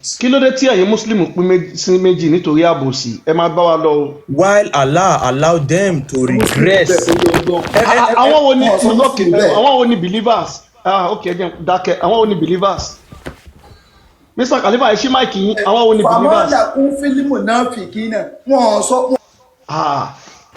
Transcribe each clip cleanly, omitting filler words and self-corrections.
kí ló dé tí ẹ̀yin muslim pín sí méjì nítorí àbòsí ẹ máa bá wa lọ o. While Allah allowed them to regress. Àwọn wo ni àwọn wo ni believers ok ẹ jẹ́ dákẹ́ àwọn wo ni believers Mr. Khalifa ẹ ṣí máìkì yín àwọn wo ni believers. fàmọ́là kún fílímù náà fìkì náà wọ́n sọ.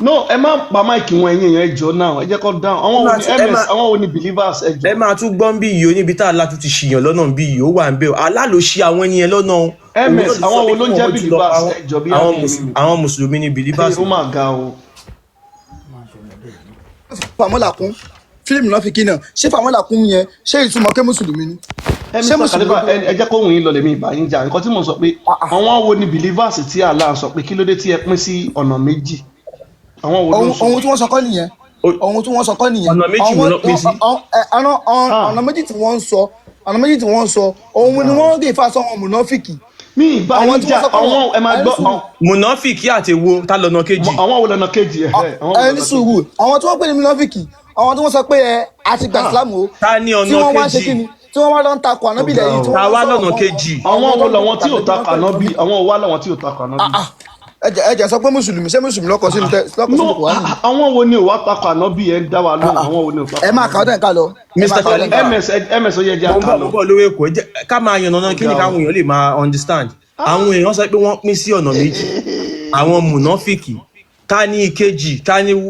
No ẹ má pa máìkì wọn ẹ̀yin èèyàn ẹjọ́ náà ẹ jẹ́ kó dáhùn àwọn wo ni ms àwọn wo ni believers ẹjọ́. Ẹ máa tún gbọ́n bí yìí ó níbi tá Allah tún ti ṣìyàn lọ́nà bí yìí ó wà ń bẹ̀ Allah ló ṣì àwọn ènìyàn lọ́nà o. ms àwọn wo ló ń jẹ́ believers ẹjọ́ bí àwọn mùsùlùmí ni believers. ó mà ga o. fàmọ́là kún fílímù náà fìkì náà ṣé fàmọ́là kún yẹn ṣé ìtumọ̀ kẹ́ mùsùlùmí ni. Mr. Khalifa ẹ jẹ́ kó wùn yín lọ lèmi ìbá yín jà nǹkan tí mo sọ pé àwọn wo ni believers tí Allah sọ pé kí ló dé tí ẹ pín sí ọ̀nà méjì. Àwọn wo ló sọ. ohun tí wọ́n sọ kọ́ nìyẹn. ohun tí wọ́n sọ kọ́ nìyẹn. ọ̀nà méjì wo ló pín sí. ọ̀nà méjì tí wọ́n ń sọ ohun ni wọ́n rí ìfàsọ wọn mùnáfìkì. mi ìbá yín jà àwọn ẹ máa gbọ́. mùnáfìkì àti wo ta lọ́nà kejì. àwọn wo lọ́nà kejì ẹ ní sùúrù àwọn tí wọ́n pè ní mùnáfìkì àwọn tí wọ́n sọ pé ẹ àti gbà sílámù o. ta ní ọ̀nà kejì. tí wọ́n wá lọ ń takò ànábì lẹ́yìn tí wọ́n ta wá lọ́nà kejì. àwọn wo làwọn tí ò takò ànábì àwọn wo wá làwọn tí ò takò ànábì. ẹ jẹ́ sọ pé mùsùlùmí ṣé mùsùlùmí lọ́kọ̀ sínú kò wá nìyí. àwọn wo ni ò wá takò ànábì ẹ dá wa lóhùn àwọn wo ni ò takò. ẹ máa kà ọ́ dẹ̀ ká lọ. Mr. Khalifa ms ó yẹ jẹ́ àká lọ. mo bọ̀ lówó èkó ká máa yànnà náà kí ni káwọn èèyàn lè máa understand. àwọn èèyàn sọ pé wọ́n pín sí ọ̀nà méjì. àwọn mùnáfìkì ta ni ìkejì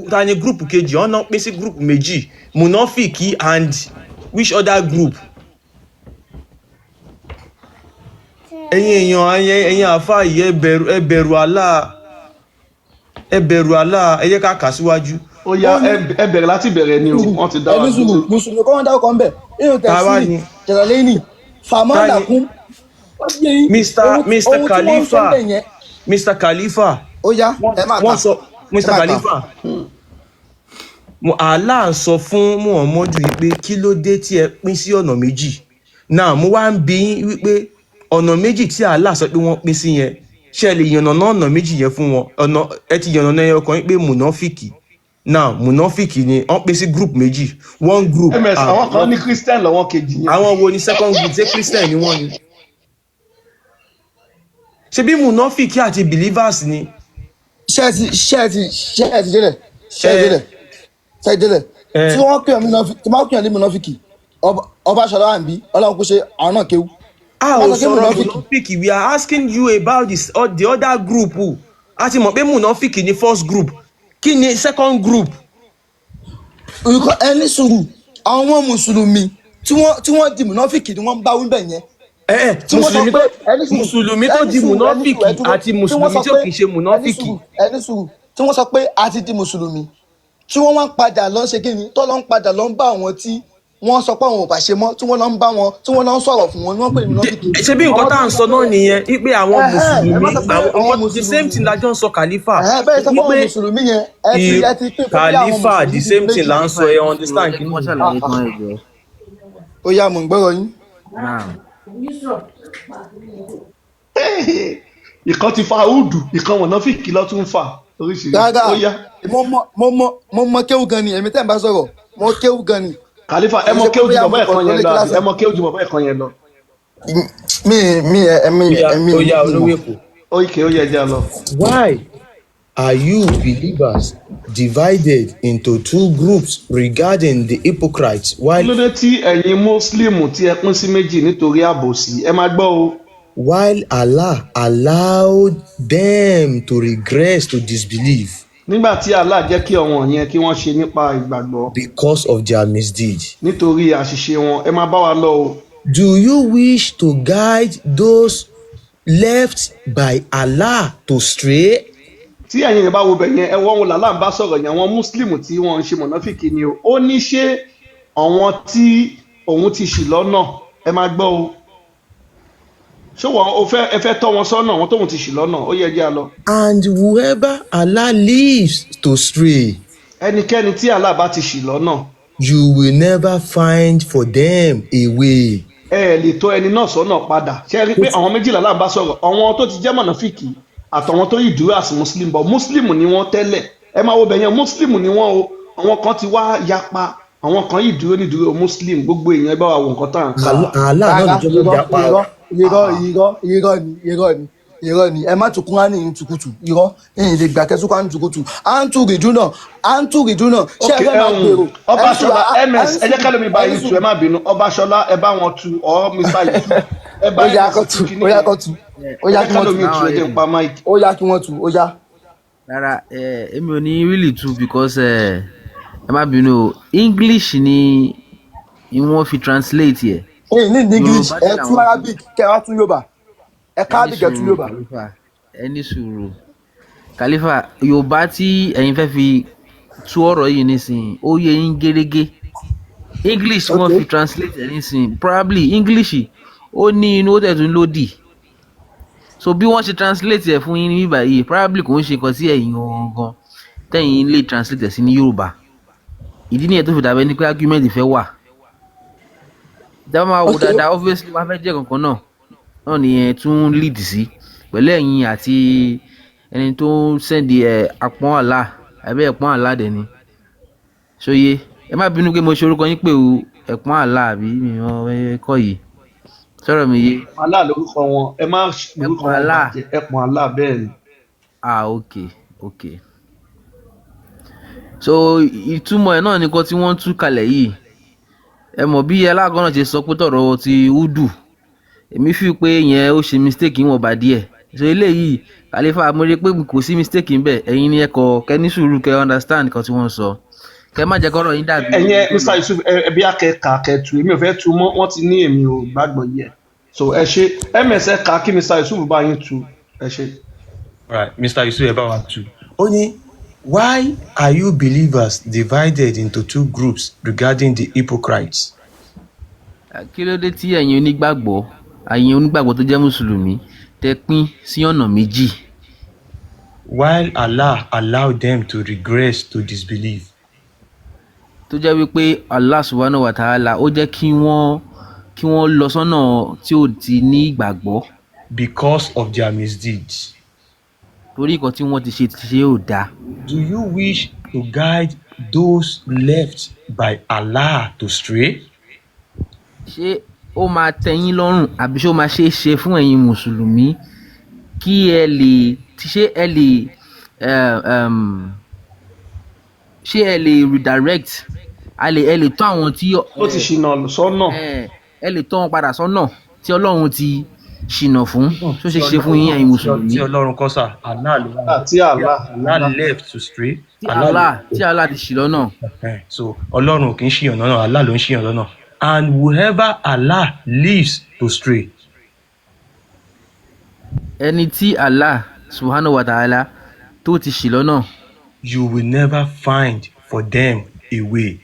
ta ni group kejì ọ̀nà pín sí group méjì mùnáfìkì and which other group. ẹ̀yin èèyàn ẹ̀yin àfáà yìí ẹ bẹ̀rù Allah ẹ jẹ́ ká kà síwájú. ó yá ẹ bẹ̀rẹ̀ láti bẹ̀rẹ̀ ni o wọ́n ti dá wa dúró. mùsùlùmí kọ́ wọ́n dá ọkọ̀ ń bẹ̀ nínú tẹ̀sí jẹ̀rẹ̀lẹ́yìn fàmọ́là kún. Mr. Khalifa ó yá ẹ máa kà. Mr. Khalifa Allah sọ fún Muhammadu wípé kí ló dé tí ẹ pín sí ọ̀nà méjì náà mo wá ń bi yín wípé ọ̀nà méjì tí Allah sọ pé wọ́n pín sí yẹn ṣe lè yànnàná ọ̀nà méjì yẹn fún wọn ọ̀nà ẹ ti yànnàná ẹyọ kan pé mùnáfìkì náà mùnáfìkì ni wọ́n pín sí group méjì one group. ms àwọn kan ní Christian lọ́wọ́ kejì yẹn. àwọn wo ni second group ṣé Christian ni wọ́n ni. ṣe bí mùnáfìkì àti believers ni. ṣe ti délẹ̀ tí wọ́n pè ọ́ ní mùnáfìkì ọba ṣọlá wà ń bí ọlọ́run kò ṣe àwọn náà kéwú. Munafiki, we are asking you about the other group. A ti mọ̀ pé Munafiki ni first group. Kí ni second group? Ẹni sùúrù, àwọn mùsùlùmí tí wọ́n di Munafiki ni wọ́n bá wí bẹ̀ yẹn. Mùsùlùmí tó di Munafiki àti mùsùlùmí tí ò kì í ṣe Munafiki. Ẹni sùúrù, tí wọ́n sọ pé a ti di mùsùlùmí, tí wọ́n wá ń padà lọ ṣe kí ni, tó lọ ń padà lọ ń bá àwọn tí wọ́n sọ pé àwọn ò bá ṣe mọ́ tí wọ́n lọ ń bá wọn tí wọ́n lọ ń sọ̀rọ̀ fún wọn ni wọ́n pè ní mùnáfíkì. ṣé bí nǹkan tá à ń sọ náà nìyẹn wípé àwọn mùsùlùmí the same thing la jọ ń sọ Khalifa. bẹ́ẹ̀ sọ fún àwọn mùsùlùmí yẹn ẹ ti pín Khalifa the same thing la ń sọ ẹ understand kí ni. ó yá mò ń gbọ́rọ̀ yín. ìkan ti fa údù ìkan mùnáfíkì ló tún fà oríṣiríṣi ó yá. mo mọ kéwù gan ni èmi tẹ́ ń bá sọ̀rọ̀ mo kéwù gan ni. Khalifa ẹ mọ kéwù ju bàbá ẹ̀kan yẹn lọ ẹ mọ kéwù ju bàbá ẹ̀kan yẹn lọ. mi ó yá olówó èkó. ó yẹ jẹ́ lọ. Why are you believers divided into two groups regarding the hypocrites? Kí ló dé tí ẹ̀yin Mùsùlùmí tí ẹ pín sí méjì nítorí àbòsí ẹ máa gbọ́ o. While Allah allowed them to regress to disbelief. Nígbà tí Allah jẹ́ kí ọ̀wọ̀n yẹn kí wọ́n ṣe nípa ìgbàgbọ́. Because of their misdeed. Nítorí àṣìṣe wọn ẹ máa bá wa lọ o. Do you wish to guide those left by Allah to stray? Tí ẹ̀yin yẹn bá wo bẹ̀ yẹn ẹ wọ́n wo làlá ń bá sọ̀rọ̀ yẹn àwọn Mùsùlùmí tí wọ́n ń ṣe mọ̀nàfíkì ni o. Ó ní ṣé àwọn tí òun ti ṣì lọ́nà ẹ máa gbọ́ o. Ṣé ẹ fẹ́ tọ́ wọn sọ́nà wọn tóun ti ṣì lọ́nà ó yẹ jẹ́ lọ. And whoever Allah leaves to stray. Ẹnikẹ́ni tí Allah bá ti ṣì lọ́nà. You will never find for them a way. Ẹ lè tọ́ ẹni náà sọ́nà padà. Ṣé ẹ rí pé àwọn méjìlá là ń bá sọ̀rọ̀ àwọn tó ti jẹ́ mọ̀nàfíkì àtàwọn tó yìí dúró as Muslim bọ̀ Muslim ni wọ́n tẹ́lẹ̀ ẹ máa wo bẹ̀yẹn Muslim ni wọ́n o àwọn kan ti wá yapa àwọn kan yìí dúró ní dúró Muslim gbogbo èèyàn ẹ bá wa wo nǹkan tá à ń kà. Allah náà ló jẹ́ yapa. irọ́ ni ẹ má tún Kúránì ní tukutu irọ́ ẹ̀yin lè gbà kẹ́sùn Kúránì tukutu à ń tún rìdúnà ṣé ẹ fẹ́ máa gbèrò. Ọbaṣọlá ms ẹ jẹ́ ká lómi bá yín tu ẹ má bínú Ọbaṣọlá ẹ bá wọn tu ọ Mr. Yusuf ẹ bá yín tu kí ni ẹ jẹ́ ká lómi tu ẹ jẹ́ pa máìkì. ó yá kí wọ́n tu ó yá. Rárá èmi ò ní really tu because ẹ má bínú English ni wọ́n fi translate yẹ. ní English ẹ tún Arabic kẹ wá tún Yorùbá ẹ ká Arabic ẹ tún Yorùbá. ẹ ní sùúrù Khalifa Yorùbá tí ẹ̀yin fẹ́ fi tú ọ̀rọ̀ yìí nísìnyí ó yé yín gẹ́gẹ́ English wọ́n fi translate ẹ̀ nísìnyí probably English ó ní inú ó tẹ̀ tún lòdì so bí wọ́n ṣe translate ẹ̀ fún yín ní báyìí probably kò ń ṣe nǹkan sí ẹ̀yin gangan tẹ̀yin lè translate ẹ̀ sí ní Yorùbá ìdí nìyẹn tó fi dàbẹ́ ní pé argument fẹ́ wà dábàá máa wò dáadáa obviously wọ́n fẹ́ jẹ́ kankan náà nìyẹn tún lead sí pẹ̀lú ẹ̀yin àti ẹni tó ń sẹ́ndì àpọ́n àlá àbẹ́ ẹ̀pọ́n àlá dẹ̀ ni ṣóyé ẹ má bínú pé mo ṣe orúkọ yín pé o ẹ̀pọ́n àlá àbí mi ò kọ́ yìí sọ̀rọ̀ mi yé. àlá lórúkọ wọn ẹ má lórúkọ wọn bàjẹ́ ẹ̀pọ́n àlá bẹ́ẹ̀ ni. ok so ìtumọ̀ ẹ̀ náà nìkan tí wọ́n tú kalẹ̀ yìí ẹ mọ̀ bí aláàgọ́ náà ṣe sọ pé tọ̀rọ̀ ti udu èmi fi pé yẹn ó ṣe mistake wọn bá díẹ̀ so eléyìí Khalifa mo rí pé kò sí mistake ńbẹ ẹ̀yin ni ẹ kọ kẹ́ ní sùúrù kẹ́ understand nǹkan tí wọ́n sọ kẹ́ má jẹ́ kọ́rọ̀ yín dàbí. ẹ̀yin Mr. Yusuf ẹbí akẹ́kà kẹtù èmi ò fẹ́ tu mọ́ wọ́n ti ní èmi ò gbàgbọ́ yẹ so ẹ ṣe ms ẹ kà kí Mr. Yusuf bá yín tu ẹ ṣe. Right, Mr. Yusuf ẹ bá wa tu. Ó ní why are you believers divided into two groups regarding the hypocrites? kí ló dé tí ẹ̀yin onígbàgbọ́ tó jẹ́ mùsùlùmí tẹ́ pín sí ọ̀nà méjì. While Allah allowed them to regress to disbelief. tó jẹ́ wípé Allah subhanahu wa ta'ala ó jẹ́ kí wọ́n lọ sọ́nà tí ò ti ní ìgbàgbọ́. Because of their misdeeds. torí nǹkan tí wọ́n ti ṣe ò dáa. Do you wish to guide those left by Allah to stray? ṣé ó máa tẹ́yín lọ́rùn àbí ṣé ó máa ṣe é ṣe fún ẹ̀yin mùsùlùmí kí ẹ lè redirect ẹ lè tọ́ àwọn tí ó ti ṣìnà sọ́nà ẹ lè tọ́ wọn padà sọ́nà tí Ọlọ́run ti ṣìnà fún tó ṣe ṣe fún yín ẹ̀yin mùsùlùmí. tí Ọlọ́run kọ́ sà Allah left to stray. tí Allah ti ṣì lọ́nà. so Ọlọ́run kì í ṣìyàn lọ́nà Allah ló ń ṣìyàn lọ́nà. And whoever Allah leaves to stray. ẹni tí Allah subhanahu wa ta'ala tó ti ṣì lọ́nà. You will never find for them a way.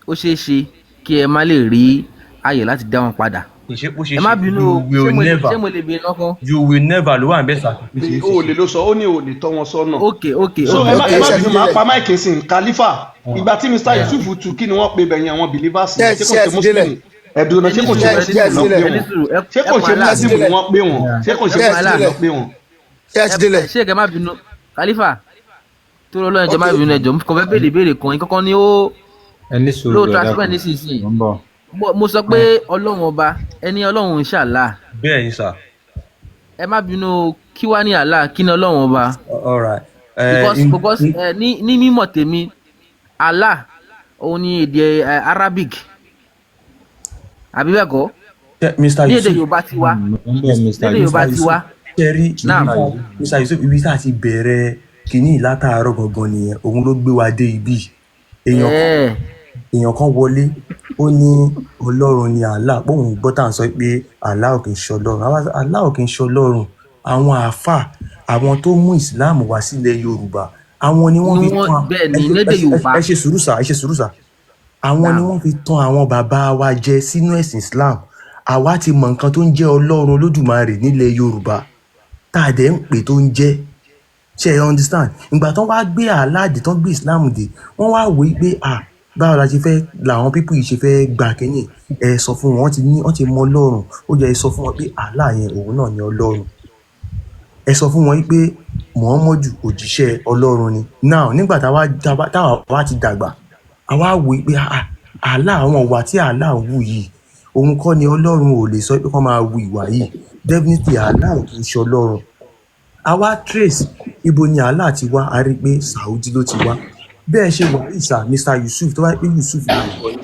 ó ṣeé ṣe kí ẹ má lè rí ààyè láti dá wọn padà. ẹ má bínú ṣé mo lè bèèrè lọ́kàn. You will never ló wà ń bẹ́ sà. o lè ló sọ ó ní o lè tọ́ wọn sọ́nà. ok so ẹ má bínú máa pa máìkì sí Khalifa ìgbà tí Mr. Yusuf tu kí ni wọ́n pe bẹ̀yìn àwọn believers ṣé kò ṣe muslim ẹ̀dùn náà ṣé kò ṣe muslim lọ pé wọn ṣé kò ṣe muslim ni wọ́n pé wọn ṣé kò ṣe muslim lọ pé wọn. ṣé ẹ má bínú Khalifa tó lọ lọ́yìn jẹ́ má bínú ẹjọ́ kò fẹ́ béèrè kan yín kọ́kọ́ ni ó ló transfer nísinsìnyí mo sọ pé Ọlọ́run ọba ẹni Ọlọ́run inshallah. bẹ́ẹ̀ ni sà. ẹ má bínú kí wá ní Allah kí ni Ọlọ́run ọba. all right. because ní mímọ̀ tèmi Allah òun ni èdè Arabic àbí bẹ́ẹ̀ kọ́ ní èdè Yorùbá ti wá èdè Yorùbá ti wá. Mr. Yusuf ibi tá a ti bẹ̀rẹ̀ kínní látàárọ̀ gangan nìyẹn òun ló gbé wa dé ibi èèyàn kan wọlé ó ní Ọlọ́run ni Allah bóun gbọ́ tá à ń sọ pé Allah ò kì í ṣọlọ́run Allah ò kì í ṣọlọ́run àwọn àáfà àwọn tó mú Islam wá sílẹ̀ Yorùbá àwọn ni wọ́n fi tán ẹ ṣe sùúrù sà àwọn ni wọ́n fi tán àwọn bàbá wa jẹ sínú ẹ̀sìn Islam àwa ti mọ nǹkan tó ń jẹ́ Ọlọ́run Olódùmarè nílẹ̀ Yorùbá tá a dẹ̀ ń pè tó ń jẹ́ ṣe ẹ understand ìgbà tán wá gbé aláàdì tán gbé Islam dé wọ́n wá wòó pé báwo la ṣe fẹ́ làwọn pípù yìí ṣe fẹ́ gbà kẹ́yìn ẹ sọ fún wọn wọ́n ti mọ Ọlọ́run ó jẹ́ ẹ sọ fún wọn pé Allah yẹn òun náà ni Ọlọ́run ẹ sọ fún wọn pé Muhammadu òjíṣẹ́ Ọlọ́run ni now nígbà táwa wá ti dàgbà àwa wò pé Allah àwọn ọ̀wà tí Allah wù yìí òun kọ́ ni Ọlọ́run ò lè sọ pé kán máa wu ìwà yìí. Definitely Allah ò kì í ṣe Ọlọ́run. A wá trace ibo ni Allah ti wá, a rí pé Saudi ló ti wá. Bẹ́ẹ̀ ṣe wà yìí sà, Mr. Yusuf, tó bá yẹ pé Yusuf lórúkọ yín,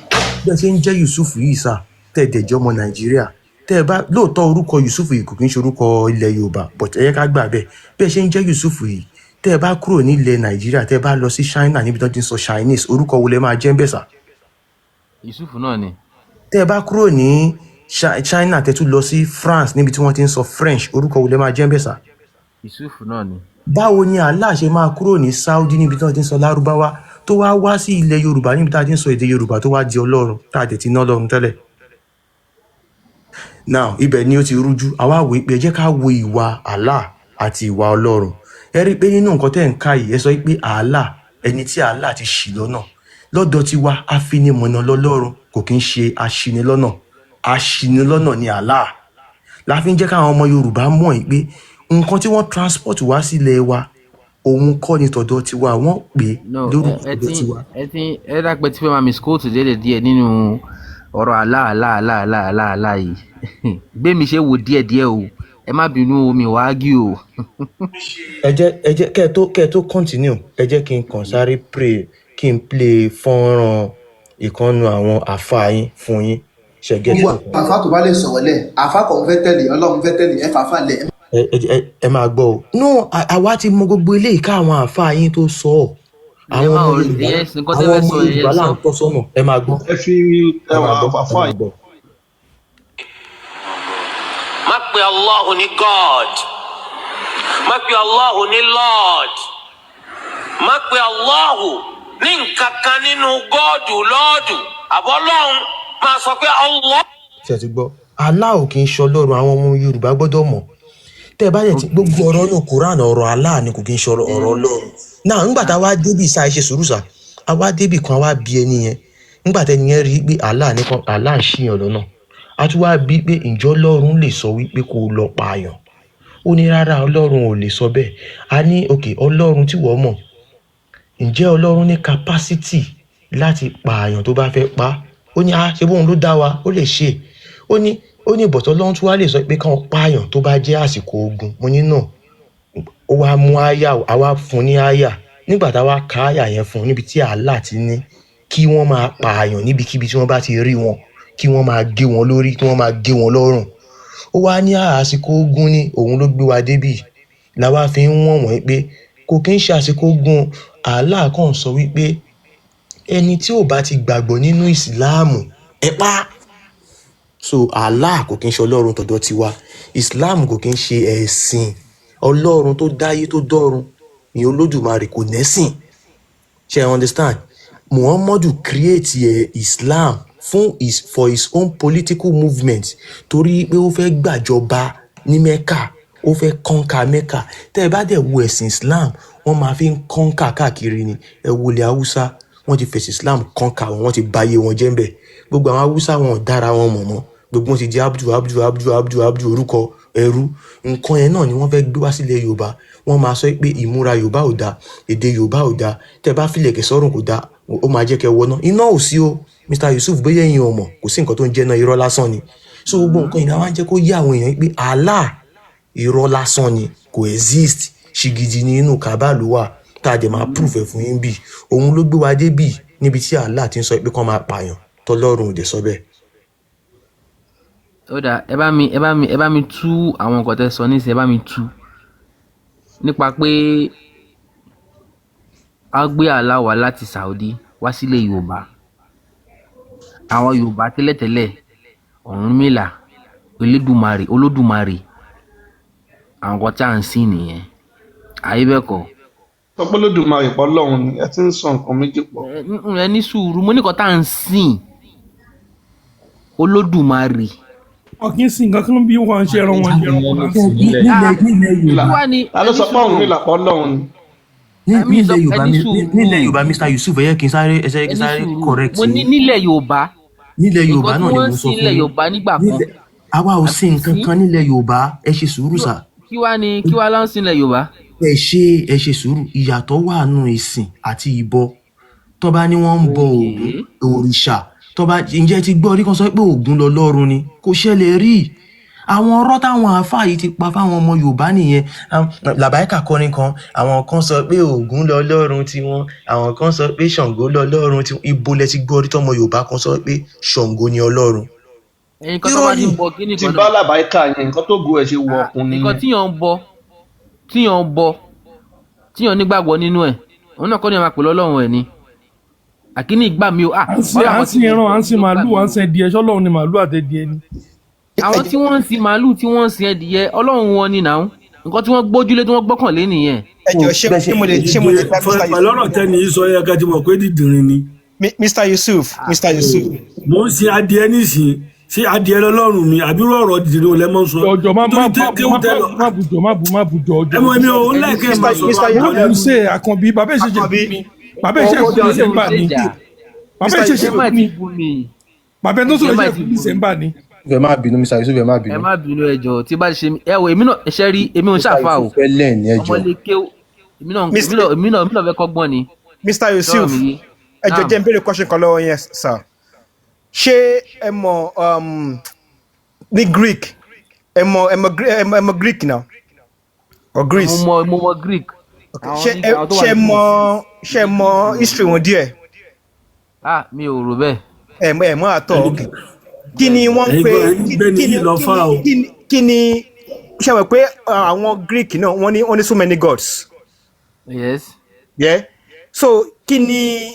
bẹ́ẹ̀ ṣe ń jẹ́ Yusuf yìí sà, tẹ́ ẹ dẹ̀ jẹ́ ọmọ Nàìjíríà, tẹ́ ẹ bá lóòótọ́ orúkọ Yusuf yìí kò kí ń ṣe orúkọ ilẹ̀ Yorùbá, but ẹ yẹ ká gbà bẹ́ẹ̀. Bẹ́ẹ̀ ṣe ń jẹ́ Yusuf yìí, tẹ́ ẹ bá kúrò ní ilẹ̀ Nàìjíríà, tẹ́ ẹ bá lọ sí China níbi tó ti ń sọ Chinese, orúkọ wo lẹ máa jẹ́ ń bẹ̀ sà? Yusuf náà ni. Tẹ́ ẹ bá kúrò ní China, tẹ́ tún lọ sí France níbi tí wọ́n ti ń sọ French, orúkọ wo lẹ máa jẹ́ ń bẹ̀ sà? Yusuf náà ni. Báwo ni Allah ṣe máa kúrò ní Saudi níbi tí wọ́n ti ń sọ Lárúbáwá tó wá sí ilẹ̀ Yorùbá níbi tí a ti ń sọ èdè Yorùbá tó wá di Ọlọ́run tá a dẹ̀ ti ná Ọlọ́run tẹ́lẹ̀? Now ibẹ̀ ni ó ti rújú. Àwa wò pé ẹ jẹ́ ká wo ìwà Allah àti ìwà Ọlọ́run. Ẹ rí i pé nínú nǹkan tẹ́ ń ká yìí, ẹ sọ pé Allah, ẹni tí Allah ti ṣì lọ́nà. Lọ́dọ̀ tiwa afinimọ̀nà lọ́lọ́run, kò kí ń ṣe aṣinilọ́nà. Aṣinilọ́nà ni Allah. La fi ń jẹ́ káwọn ọmọ Yorùbá mọ̀ pé nǹkan tí wọ́n transport wá sílẹ̀ wa, òun kọ́ ni tọ̀dọ̀ tiwa, wọ́n pè lórúkọ tọ̀dọ̀ tiwa. ẹ dápẹ́ tí fẹ́ máa misquote díẹ̀ nínú ọ̀rọ̀ Allah yìí. Gbé mi ṣe wò díẹ̀ o, ẹ má bínú omi wáágì o. ẹ jẹ́ kẹ́ ẹ tó continue, ẹ jẹ́ kí n kàn sáré pray kí n play fọ́nrán ìkànnù àwọn àfáà yín fún yín. gbogbo àfáà tó bá lè sọ̀rọ̀ lẹ̀, àfáà kan fẹ́ tẹ̀lé, Ọlọ́run fẹ́ tẹ̀lé, ẹ fàáfà lẹ̀. Ẹ máa gbọ́ o. No, àwa ti mọ gbogbo eléyìí ká àwọn àfáà yín tó sọ ọ́. Àwọn ọmọ Yorùbá là ń tọ́ sọ́nà. Ẹ máa gbọ́. ẹ fi ẹwà àfáà yìí. Má pe Allahu ní God, má pe Allahu ní Lord, má pe Allahu ní nǹkan kan nínú gọ́ọ̀dù lọ́ọ̀dù àbọ́lọ́hún, máa sọ pé Allah. Ṣé ẹ ti gbọ́? Allah ò kì í ṣe Ọlọ́run, àwọn ọmọ Yorùbá gbọ́dọ̀ mọ̀. Tẹ́ ẹ bá yẹ ti gbogbo ọ̀rọ̀ ní Quran, ọ̀rọ̀ Allah ni kò kì í ṣe ọ̀rọ̀ Ọlọ́run. Náà nígbà tá a wá débì sá, ẹ ṣe sùúrù sá, a wá débì kan wá bí ẹni yẹn. Nígbà tẹ́ni yẹn rí pé Allah nìkan, Allah ń ṣìyàn lọ́nà. A tún wá bí pé ǹjọ́ Ọlọ́run lè sọ wípé kó lọ pààyàn. Ó ní rárá, Ọlọ́run ò lè sọ bẹ́ẹ̀. A ní òkè Ọlọ́run tí wọ́n mọ̀, ǹjẹ́ Ọlọ́run ní capacity láti pààyàn tó bá fẹ́ pa? Ó ní ṣe bóun ló dá wa, ó lè ṣe. Ó ní bọ̀tọ̀ Ọlọ́run tún wá lè sọ pé káwọn pààyàn tó bá jẹ́ àsìkò ogun. Mo ní náà, ó wá mú àyà, àwa fún ní àyà. Nígbà tá a wá ka àyà yẹn fún, níbi tí Allah ti ní kí wọ́n máa pààyàn níbikíbi tí wọ́n bá ti rí wọn, kí wọ́n máa gé wọn lórí, kí wọ́n máa gé wọn lọ́rùn. Ó wá ní àsìkò ogun ni òun ló gbé wa débì. Làwa fi ń wọ̀n wọ́n pé kò kí ń ṣe àsìkò ogun. Allah kàn sọ wípé ẹni tí ò bá ti gbàgbọ́ nínú ìsìláàmù, ẹ pa. So Allah kò kí ń ṣe Ọlọ́run tọ̀dọ̀ tiwa. Islam kò kí ń ṣe ẹ̀sìn. Ọlọ́run tó dáyé tó dọ́run ni Olódùmarè, kò nẹ́sìn. Ṣé ẹ understand? Muhammadu create Islam for his own political movement, torí pé ó fẹ́ gbàjọba ní Mecca, ó fẹ́ kọ́ńkà Mecca. Tẹ́ ẹ bá dẹ̀ wo ẹ̀sìn Islam, wọ́n máa fi ń kọ́ńkà káàkiri ni. Ẹ wo ilẹ̀ Haúsá, wọ́n ti fẹ̀sìn Islam kọ́ńkà wọn, wọ́n ti báyé wọn jẹ́ ń bẹ̀. Gbogbo àwọn Haúsá wọn ò dára wọn mọ̀ mọ́. Gbogbo wọn ti di abdu orúkọ ẹrú. Nǹkan yẹn náà ni wọ́n fẹ́ gbé wá sílẹ̀ Yorùbá. Wọ́n máa sọ pé ìmúra Yorùbá ò dáa, èdè Yorùbá ò dáa, tẹ́ bá fìlẹ̀kẹ̀ sọ́rùn kò dáa, ó máa jẹ́ kẹ́ wọná. Iná ò sí o, Mr. Yusuf, bóyá ẹ̀yin ò mọ̀, kò sí nǹkan tó ń jẹ́ náà, irọ́ lásán ni. So gbogbo nǹkan yìí máa ń jẹ́ kó yé àwọn èèyàn pé Allah irọ́ lásán ni, kò exist. Ṣìgìdì ni inú Kaaba ló wà, tá a dẹ̀ máa proof ẹ̀ fún yín bì. Òun ló gbé wa débì níbi tí Allah ti ń sọ pé kán máa pààyàn, tọ́lọ́run ò dẹ̀ sọ bẹ́ẹ̀. Ó dà, ẹ bá mi tú àwọn nǹkan tẹ́ sọ nísìnyí, ẹ bá mi tú nípa pé a gbé Allah wá láti Saudi wá sílẹ̀ Yorùbá. Àwọn Yorùbá tẹ́lẹ̀tẹ́lẹ̀, Ọ̀rúnmìlà, Olódùmarè, àwọn nǹkan tí à ń sìn nìyẹn. Ayé bẹ́ẹ̀ kọ́. Sọ pé Olódùmarè pọ̀ Ọlọ́run ni, ẹ ti ń sọ nǹkan méjì pọ̀. Ẹ ní sùúrù, mo ní nǹkan tá à ń sìn Olódùmarè. Ọ̀kín sí nǹkan kí ló ń bí wọn ṣe ẹran wọn jẹun wọn láti. Nílẹ̀ Yorùbá, Ta ló sọ pé Ọ̀rúnmìlà pọ̀ Ọlọ́run ni? nílẹ̀ Yorùbá, Mr. Yusuf, ẹ yẹ kí n sáré correct. Mo ní nílẹ̀ Yorùbá. Nílẹ̀ Yorùbá náà ni mo sọ fún yín. Nǹkan tí wọ́n ń sìn nílẹ̀ Yorùbá nígbà kan. Àwa ò sí nǹkan kan nílẹ̀ Yorùbá, ẹ ṣe sùúrù sà. Kí wá ló ń sìn nílẹ̀ Yorùbá? Ẹ ṣe sùúrù. Ìyàtọ̀ wà nù ìsìn àti ìbọ. Tó bá ní wọ́n ń bọ òrìṣà, tó bá ǹjẹ́ ti gbọ́ rí kan sọ pé Ògún lọ́lọ́run ni kò ṣẹlẹ̀ rí àwọn ọ̀rọ̀ táwọn àáfàá yìí ti pa fáwọn ọmọ Yorùbá nìyẹn làbáyíkà kọrin kan àwọn kan sọ pé Ògún lọ́lọ́run tiwọn àwọn kan sọ pé Ṣàngó lọ́lọ́run tiwọn ibo lẹ ti gbọ́ rí tọmọ Yorùbá kan sọ pé Ṣàngó ni Ọlọ́run. ẹyin kan tó bá ti ń bọ kíní tí kan bá làbáyíkà yẹn nǹkan tó gu ẹ̀ ṣe wọ ọkùnrin nǹkan tíyàn ń bọ tíyàn nígbàgbọ́ nínú ẹ̀ òun náà kọ́ ni a máa pè lọ́lọ́run ẹ̀ ni àkíní ìgbà mi ò à ń sin ẹran à ń sin màálù à ń sin ẹdìyẹ ṣọlọ́run ni màálù àtẹdìyẹ ni. àwọn tí wọ́n ń sin màálù tí wọ́n ń sin ẹdìyẹ Ọlọ́run wọn ni nàún nǹkan tí wọ́n gbójúlé tí wọ́n gbọ́kànlé nìyẹn. ẹ jọ ṣé mo lè lọ́rọ̀ tẹ́ni yìí sọ yẹ ká ti mọ̀ pé dídìrín ni. Mr. Yusuf. mo ń sin adìẹ nísìnyí ṣé adìẹ lọ́lọ́run mi àbí rọ̀rọ̀ dìde ò lẹ́mọ̀ sọ. ọjọ́ má bùjọ ọjọ́. ẹ mọ̀ mi ò lẹ́ẹ̀kẹ́ máa sọ. má bù ṣe àkànbí bàbá ìṣẹ̀ṣẹ̀ fún mi bàbá ìṣẹ̀ṣẹ̀ fún mi bàbá ìṣẹ̀ṣẹ̀ fún mi bàbá tó sọ̀rọ̀ ìṣẹ̀ṣẹ̀ fún mi ṣe ń bà ní. ẹ má bínú Mr. Yusuf ẹ má bínú. ẹ má bínú ẹjọ tí bá ṣe ẹ wo èmi náà ẹṣẹ rí èmi ò ń ṣàfà o ọmọléke èmi náà fẹ́ kọ́gbọ́n ni. Mr. Yusuf ẹ jọ jẹ́ n béèrè question kan lọ́wọ́ yẹn sir ṣé ẹ mọ̀ ní Greek ẹ mọ̀ Greek náà or Greece. mo mọ̀ Greek. ṣé mọ̀ history wọn díẹ̀. mi ò rò bẹ́ẹ̀. ẹ mọ̀ àtọ̀ okay. Kí ni wọ́n pè kí ni ṣe wẹ̀ pé àwọn Greek náà wọ́n ní so many gods. Yes. Yeah. So kí ni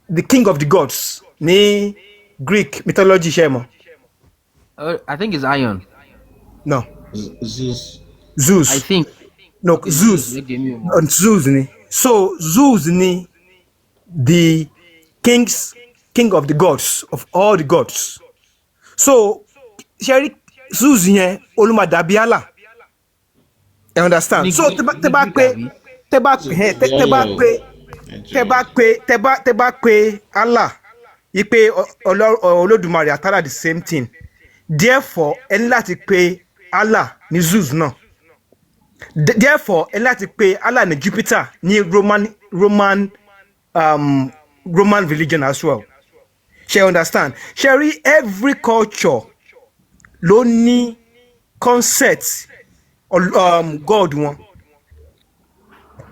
the king of the gods ní Greek mythology ṣe mọ̀? I think it's Iron. No. Zeus. I think. No, Zeus. Zeus ni. So Zeus ni the king of the gods of all the gods. So ṣe rí Zeus yẹn olùmọ̀dàbí Allah. You understand? So tẹ́ bá pé Allah yí pé Olódùmarè àtàlà the same thing. Therefore ẹni láti pé Allah ní Zeus náà. Therefore ẹni láti pé Allah ní Jupiter ní Roman religion as well. She understand? Sherry, every culture ló ní concept God wọn.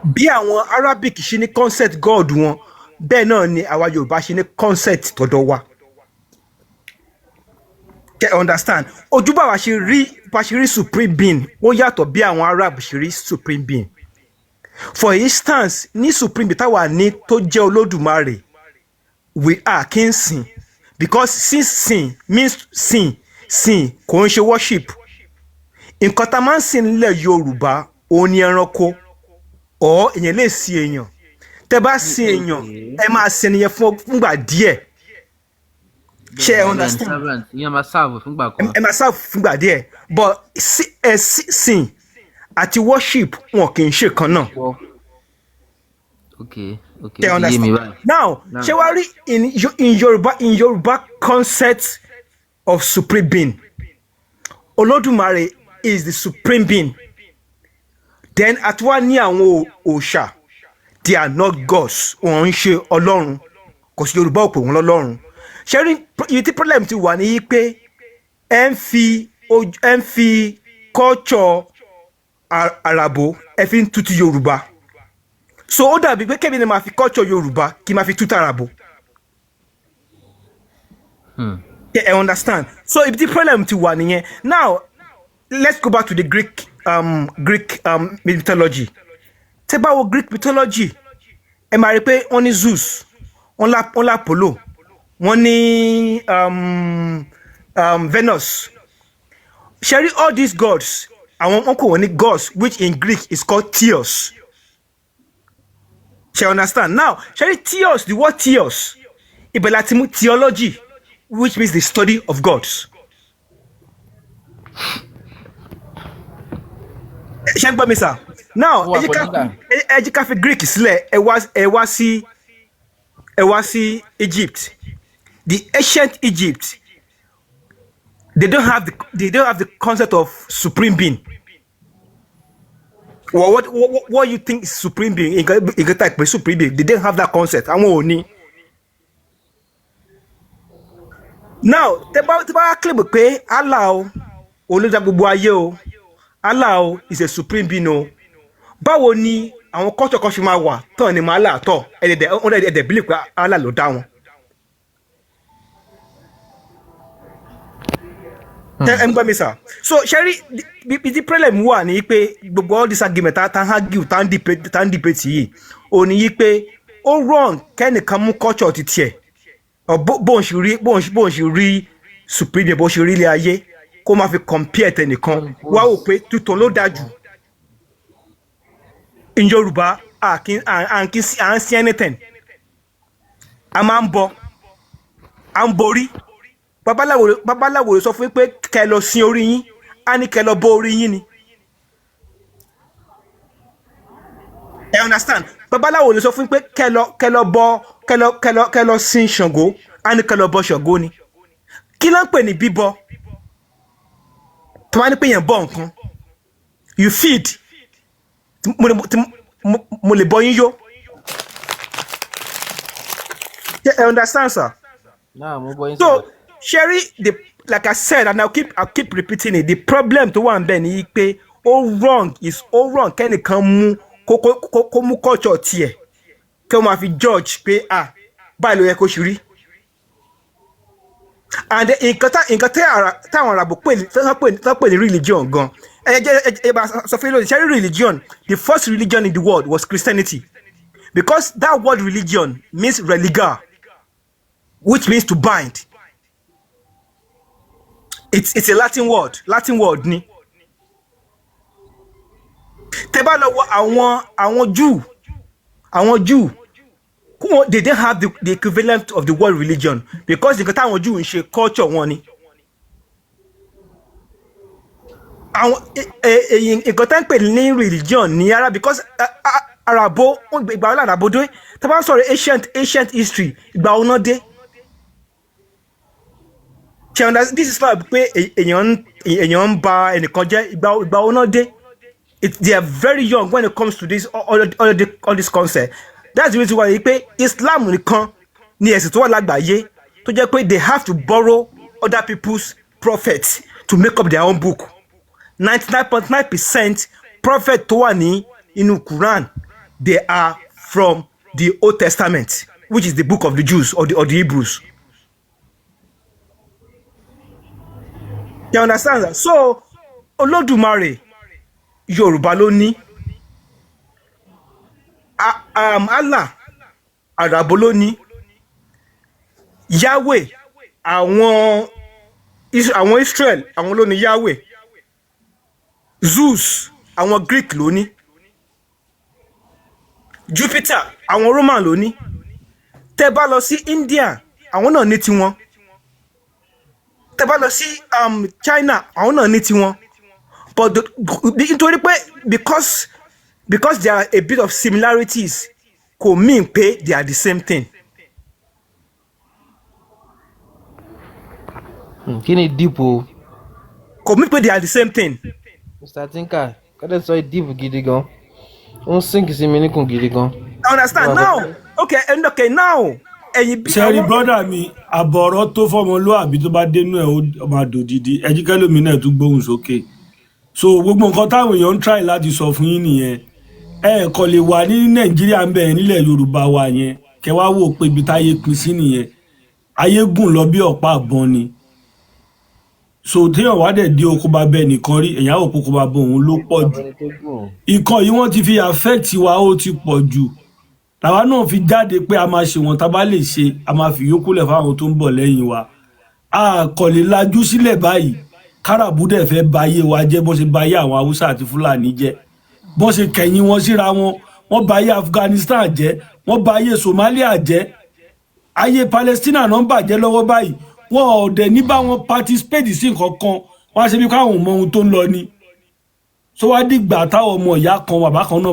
Bí àwọn Arabic ṣe ní concept God wọn, bẹ́ẹ̀ náà ni àwa Yorùbá ṣe ní concept tọ̀dọ̀ wa. She understand? Ojú bá wa ṣe rí supreme being, ó yàtọ̀ bí àwọn Arab ṣe rí supreme being. For instance, ní supreme being táwa ní tó jẹ́ Olódùmarè. We are king sin because since sin means sin kò ń ṣe worship nǹkan tá máa ń sìn nílẹ̀ Yorùbá òun ni ẹranko or èèyàn lè sin èèyàn tẹ́ bá sin èèyàn ẹ máa sin ẹnìyẹn fúngbà díẹ̀ ṣe ẹ understand ìyẹn máa serve fúngbà kan ẹ máa serve fúngbà díẹ̀ but sin àti worship wọn kì í ṣe kan náà. Okay. They understand. Now, Shewari in Yoruba concept of supreme being, Olódùmarè is the supreme being. Then atwani àwọn òòṣà, they are not gods. Wọ́n ń ṣe Ọlọ́run. Kò sí Yorùbá ò pè wọ́n lọ́lọ́run. Sharing the problem ti wà ní pé ẹ ń fi culture Arabo ẹ fi ń tutù Yorùbá. So ó dàbí pé kébì ni máa fi culture Yorùbá kí máa fi tú Arabo. Yeah, I understand. So if the problem ti wà nìyẹn. Now let's go back to the Greek mythology. Tẹ́ bá wo Greek mythology, ẹ máa rí pé wọ́n ní Zeus, wọ́n lá Apollo, wọ́n ní Venus. Ṣé rí all these gods, àwọn wọn kò wọ́n ní gods which in Greek is called theos. She understand? Now, Sherry theos, the word theos, ibelatimu theology, which means the study of gods. Shangba Misa. Now, ejika Greek sílẹ̀, ẹ wá sí Egypt. The ancient Egypt, they don't have the concept of supreme being. Well, what you think is supreme being? In type supreme being, they didn't have that concept. Àwọn ò ní. now tẹ́ bá claim pé Allah o olódà gbogbo ayé o Allah o is a supreme being o báwo ni àwọn culture kan ṣe máa wà tán ni máa là tọ̀ ẹ̀dẹ̀ believe pé Allah ló dá wọn. ẹ ń gbọ́ mi sà so ṣẹ́rí the problem wà ní pé gbogbo all this argument tá ń argue tá ń debate yìí ò ní yí pé ó wrong kẹ́nìkan mú culture ti tiẹ̀ bóun ṣe rí supreme bó ṣe rí ilé ayé kó máa fi compare tẹnìkan wá wò pé tuntun ló dáa jù in Yorùbá à ń sí anything a máa ń bọ à ń borí babaláwo sọ fún pé kẹ́ lọ sin orí yín á ní kẹ́ lọ bọ orí yín ni ẹ understand babaláwo sọ fún pé kẹ́ lọ sin Ṣàngó á ní kẹ́ lọ bọ Ṣàngó ni kí ló ń pè ní bíbọ tó máa ní pé yẹn bọ nǹkan you feed mo lè bọ yín yó ẹ understand sir. So Sherry, like I said, and I'll keep repeating it. The problem to one ben ni pé all wrong is all wrong. Kẹ́nìkan mú kó mú culture tiẹ̀ kí wọ́n máa fi judge pé báyìí ló yẹ kó ṣe rí. And nǹkan táwọn Arabo pè ní religion gan. Ẹ bá sọ fún yín Sherry religion, the first religion in the world was Christianity, because that word religion means religar, which means to bind. It's a Latin word ni. Tẹ́ bá lọ wo àwọn Jew they didn't have the equivalent of the word religion, because nǹkan táwọn Jew ń ṣe culture wọn ni. Àwọn nǹkan tá ń pè ní religion ní ara, because Arabo ìgbà wo l'Arabo dé tẹ́ bá sọ̀rọ̀ ancient history ìgbà wo náà dé. This is not pé èèyàn ń ba ẹnìkan jẹ́ ìgbà wo náà dé. They are very young when it comes to this all this concept. That's the reason why pé Islam nìkan ni ẹ̀sìn tó wà lágbàáyé tó jẹ́ pé they have to borrow other people's prophets to make up their own book. 99.9% prophet tó wà ní inú Quran, they are from the Old Testament, which is the book of the Jews or the Hebrews. You understand that? So Olódùmarè Yorùbá ló ní, Allah Arabo ló ní, Yahweh àwọn Israel àwọn ló ní Yahweh, Zeus àwọn Greek ló ní, Jupiter àwọn Roman ló ní. Tẹ́ bá lọ sí India àwọn náà ní tiwọn. Tẹ́ bá lọ sí China àwọn náà ní tiwọn. But nítorí pé because there are a bit of similarities kò mean pé they are the same thing. Kí ni deep o? Kò mean pé they are the same thing. Mr. Tinker, kọ́dẹ̀ sọ deep gidi gan. Ó ń sink sí mi níkùn gidi gan. I understand now. Okay now. Sẹ́rí brọ́dà mi, àbọ̀rọ̀ tó fọmọlúàbí tó bá dénú ẹ̀ ó máa dòdìdí, ẹjíkẹ́lómi náà tún gbóhùn sókè. So gbogbo nǹkan táwọn èèyàn ń try láti sọ fún yín nìyẹn. Ẹ kò lè wà ní Nàìjíríà ń bẹ̀ nílẹ̀ Yorùbá wa yẹn, kẹ́ wá wò pé ibi táyé pín sí nìyẹn. Ayé gùn lọ bí ọ̀pá àbọn ni. So téèyàn wá dẹ̀ dé oko bá bẹ́ẹ̀ nìkan rí, èèyàn ò kókó bá bọ òun ló pọ̀ jù. Ìkan yìí wọ́n ti fi affect wa, ó ti pọ̀ jù. Tàwa náà fi jáde pé a máa ṣe wọn tá bá lè ṣe, a máa fi yókù lẹ̀ fáwọn tó ń bọ̀ lẹ́yìn wa. A kò lè lajú sílẹ̀ báyìí. Káràbù dẹ̀ fẹ́ bayé wa jẹ́ bó ṣe bayé àwọn Haúsá àti Fúlàní jẹ́. Bó ṣe kẹ̀yìn wọn síra wọn, wọ́n bayé Afghanistan jẹ́, wọ́n bayé Somalia jẹ́. Ayé Palestine náà ń bàjẹ́ lọ́wọ́ báyìí. Wọ́n ò dẹ̀ ní bá wọn participate sí nǹkan kan. Wọ́n á ṣe bí káwọn mọ ohun tó ń lọ ni. So wá dìgbà táwọn ọmọ ìyá kan bàbá kan náà